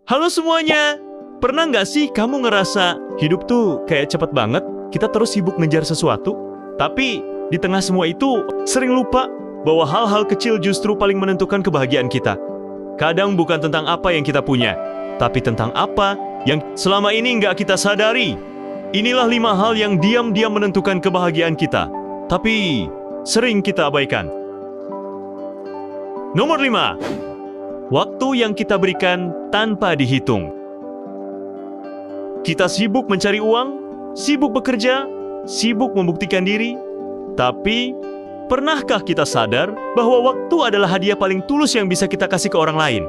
Halo semuanya, pernah nggak sih kamu ngerasa hidup tuh kayak cepet banget, kita terus sibuk ngejar sesuatu, tapi di tengah semua itu sering lupa bahwa hal-hal kecil justru paling menentukan kebahagiaan kita. Kadang bukan tentang apa yang kita punya, tapi tentang apa yang selama ini nggak kita sadari. Inilah 5 hal yang diam-diam menentukan kebahagiaan kita, tapi sering kita abaikan. Nomor 5. Waktu yang kita berikan tanpa dihitung. Kita sibuk mencari uang, sibuk bekerja, sibuk membuktikan diri. Tapi, pernahkah kita sadar bahwa waktu adalah hadiah paling tulus yang bisa kita kasih ke orang lain?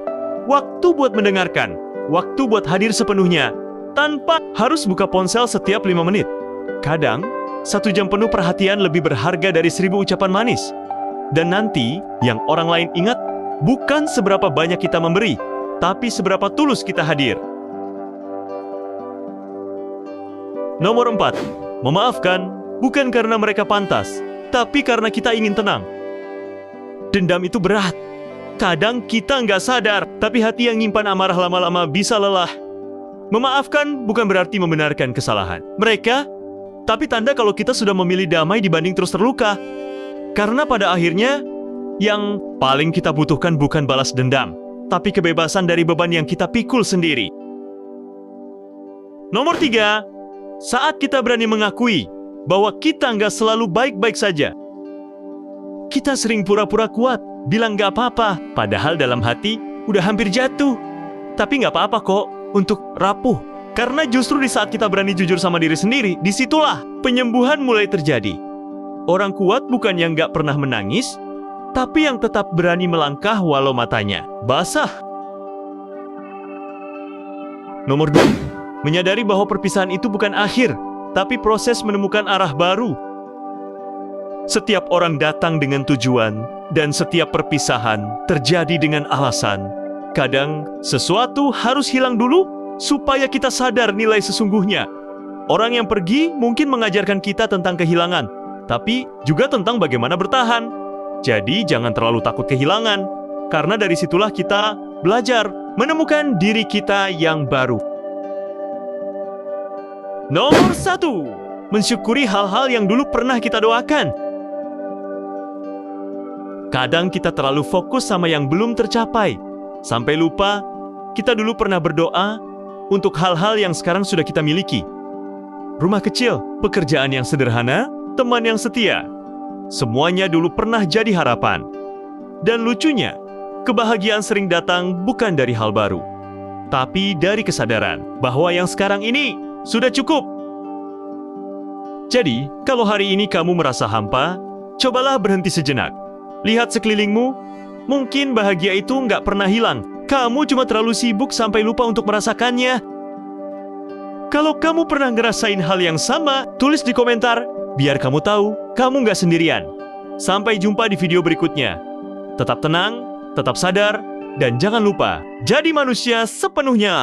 Waktu buat mendengarkan, waktu buat hadir sepenuhnya, tanpa harus buka ponsel setiap 5 menit. Kadang, 1 jam penuh perhatian lebih berharga dari 1000 ucapan manis. Dan nanti, yang orang lain ingat, bukan seberapa banyak kita memberi, tapi seberapa tulus kita hadir. Nomor 4. Memaafkan, bukan karena mereka pantas, tapi karena kita ingin tenang. Dendam itu berat. Kadang kita nggak sadar, tapi hati yang nyimpan amarah lama-lama bisa lelah. Memaafkan bukan berarti membenarkan kesalahan mereka, tapi tanda kalau kita sudah memilih damai dibanding terus terluka. Karena pada akhirnya, yang paling kita butuhkan bukan balas dendam, tapi kebebasan dari beban yang kita pikul sendiri. Nomor 3, saat kita berani mengakui bahwa kita nggak selalu baik-baik saja. Kita sering pura-pura kuat, bilang nggak apa-apa, padahal dalam hati udah hampir jatuh. Tapi nggak apa-apa kok untuk rapuh. Karena justru di saat kita berani jujur sama diri sendiri, disitulah penyembuhan mulai terjadi. Orang kuat bukan yang nggak pernah menangis, tapi yang tetap berani melangkah walau matanya basah. Nomor 2, menyadari bahwa perpisahan itu bukan akhir, tapi proses menemukan arah baru. Setiap orang datang dengan tujuan, dan setiap perpisahan terjadi dengan alasan. Kadang, sesuatu harus hilang dulu, supaya kita sadar nilai sesungguhnya. Orang yang pergi mungkin mengajarkan kita tentang kehilangan, tapi juga tentang bagaimana bertahan. Jadi jangan terlalu takut kehilangan, karena dari situlah kita belajar menemukan diri kita yang baru. Nomor 1, mensyukuri hal-hal yang dulu pernah kita doakan. Kadang kita terlalu fokus sama yang belum tercapai, sampai lupa kita dulu pernah berdoa untuk hal-hal yang sekarang sudah kita miliki. Rumah kecil, pekerjaan yang sederhana, teman yang setia. Semuanya dulu pernah jadi harapan. Dan lucunya, kebahagiaan sering datang bukan dari hal baru, tapi dari kesadaran bahwa yang sekarang ini sudah cukup. Jadi, kalau hari ini kamu merasa hampa, cobalah berhenti sejenak. Lihat sekelilingmu, mungkin bahagia itu nggak pernah hilang. Kamu cuma terlalu sibuk sampai lupa untuk merasakannya. Kalau kamu pernah ngerasain hal yang sama, tulis di komentar, biar kamu tahu, kamu nggak sendirian. Sampai jumpa di video berikutnya. Tetap tenang, tetap sadar, dan jangan lupa, jadi manusia sepenuhnya.